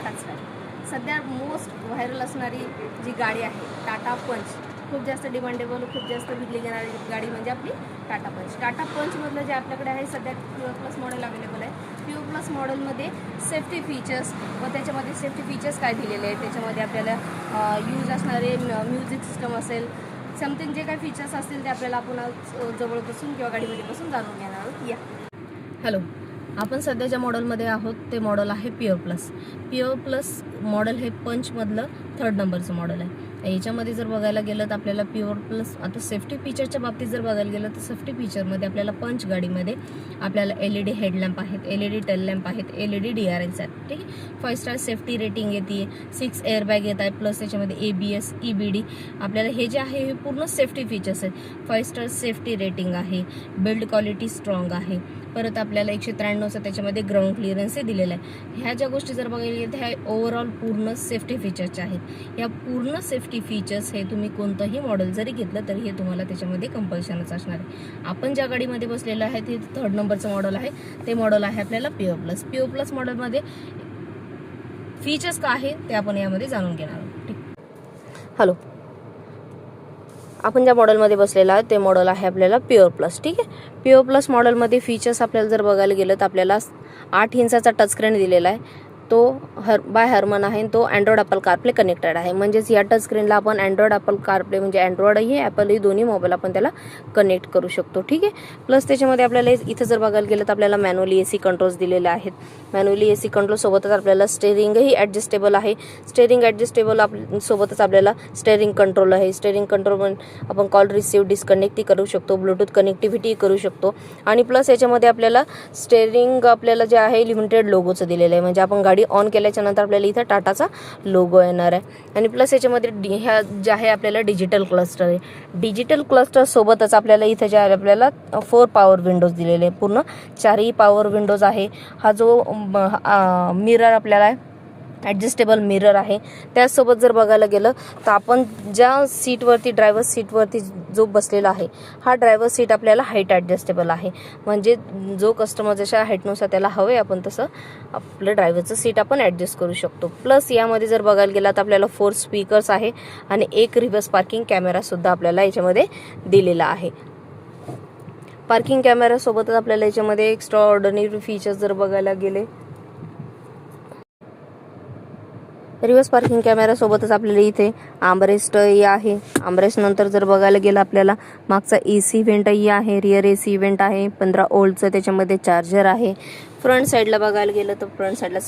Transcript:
Tata sky. सध्या most viral असणारी जी गाडी आहे टाटा पंच, खूप जास्त डिमांडेबल, खूप जास्त विकली जाणारी गाडी म्हणजे आपली टाटा पंच. टाटा पंचमधलं जे आपल्याकडे आहे सध्या प्युअर प्लस मॉडेल अवेलेबल आहे. प्युअर प्लस मॉडेलमध्ये सेफ्टी फीचर्स व त्याच्यामध्ये सेफ्टी फीचर्स काय दिलेले आहेत, त्याच्यामध्ये आपल्याला यूज असणारे म्युझिक सिस्टम असेल, समथिंग जे काही फीचर्स असतील ते आपल्याला आपण जवळ बसून किंवा गाडीमध्ये बसून जाणून घेणार आहोत. या हॅलो, आपण सध्या ज्या मॉडेलमध्ये आहोत ते मॉडेल आहे pure plus. Pure plus model हे पंचमधलं 3rd नंबरचं मॉडेल आहे. याच्यामध्ये जर बघायला गेलं तर आपल्याला प्युअर प्लस आता सेफ्टी फीचरच्या बाबतीत जर बघायला गेलं तर सेफ्टी फीचरमध्ये आपल्याला पंच गाडीमध्ये आपल्याला LED हेडलॅम्प आहेत, LED टेल लॅम्प आहेत, LED DRLs आहेत. ठीक आहे. 5 स्टार सेफ्टी रेटिंग येते, 6 एअरबॅग येत आहेत, प्लस त्याच्यामध्ये ABS EBD आपल्याला हे जे आहे हे पूर्ण सेफ्टी फीचर्स आहेत. 5 स्टार सेफ्टी रेटिंग आहे, बिल्ड क्वालिटी स्ट्रॉंग आहे, परत आपल्याला 193चं त्याच्यामध्ये ग्राउंड क्लिअरन्स दिलेलं आहे. ह्या ज्या गोष्टी जर बघायला गेल्या तर ह्या ओव्हरऑल पूर्ण सेफ्टी फीचर्सच्या आहेत. या पूर्ण सेफ्टी फीचर्स हे तुम्ही कोणतंही मॉडेल जरी घेतलं तरी हे तुम्हाला त्याच्यामध्ये कंपल्शनच असणार आहे. आपण ज्या गाडीमध्ये बसलेलं आहे ते 3rd नंबरचं मॉडेल आहे. ते मॉडेल आहे आपल्याला प्युअर प्लस. प्युअर प्लस मॉडेलमध्ये फीचर्स काय आहे ते आपण यामध्ये जाणून घेणार आहोत. ठीक. हॅलो, आपण ज्या मॉडेलमध्ये बसलेला आहे ते मॉडेल आहे आपल्याला प्युअर प्लस. ठीक आहे. प्युअर प्लस मॉडेलमध्ये फीचर्स आपल्याला जर बघायला गेलं तर आपल्याला 8 इंचाचा टचस्क्रीन दिलेला आहे. तो बाय हरमन आहे. तो अँड्रॉइड ॲपल कारप्ले कनेक्टेड आहे. म्हणजेच या टच स्क्रीनला आपण अँड्रॉइड ॲपल कारप्ले म्हणजे अँड्रॉइडही ॲपलही दोन्ही मोबाईल आपण त्याला कनेक्ट करू शकतो. ठीक आहे. प्लस त्याच्यामध्ये आपल्याला इथं जर बघायला गेलं तर आपल्याला मॅन्युअली AC कंट्रोल्स दिलेले आहेत. मॅन्युअली AC कंट्रोल सोबतच आपल्याला स्टेअरिंगही ॲडजस्टेबल आहे. स्टेअरिंग ॲडजस्टेबल सोबतच आपल्याला स्टेअरिंग कंट्रोल आहे. स्टेअरिंग कंट्रोल आपण कॉल रिसीव्ह डिस्कनेक्टही करू शकतो, ब्लूटूथ कनेक्टिव्हिटी करू शकतो. आणि प्लस याच्यामध्ये आपल्याला स्टेअरिंग आपल्याला जे आहे लिमिटेड लोगोचं दिलेलं आहे. म्हणजे आपण गाडी ऑन केल्याच्या नंतर आपल्याला इथं टाटाचा लोगो येणार आहे. आणि प्लस याच्यामध्ये ह्या जे आहे आपल्याला डिजिटल क्लस्टर आहे. डिजिटल क्लस्टर सोबतच आपल्याला इथं जे आहे आपल्याला 4 पॉवर विंडोज दिलेले आहे. पूर्ण 4ही पॉवर विंडोज आहे. हा जो मिरर आपल्याला ॲडजस्टेबल मिरर आहे. त्याचसोबत जर बघायला गेलं तर आपण ज्या सीटवरती ड्रायव्हर सीटवरती जो बसलेला आहे हा ड्रायव्हर सीट आपल्याला हाईट ॲडजस्टेबल आहे. म्हणजे जो कस्टमर जशा हाईटनुसार त्याला हवे आपण तसं आपलं ड्रायव्हरचं सीट आपण ॲडजस्ट करू शकतो. प्लस यामध्ये जर बघायला गेला तर आपल्याला 4 स्पीकर्स आहे आणि 1 रिव्हर्स पार्किंग कॅमेरासुद्धा आपल्याला याच्यामध्ये दिलेला आहे. पार्किंग कॅमेरासोबतच आपल्याला याच्यामध्ये एक्स्ट्रा ऑर्डिनरी फीचर्स जर बघायला गेले, रिव्हर्स पार्किंग कॅमेरासोबतच आपल्याला इथे आर्मरेस्टही आहे. आर्मरेस्ट नंतर जर बघायला गेलं आपल्याला मागचा AC व्हेंटही आहे, रिअर AC व्हेंट आहे, 15 वोल्टचं त्याच्यामध्ये चार्जर आहे. फ्रंट साईडला बघायला गेलं तर फ्रंट साईडला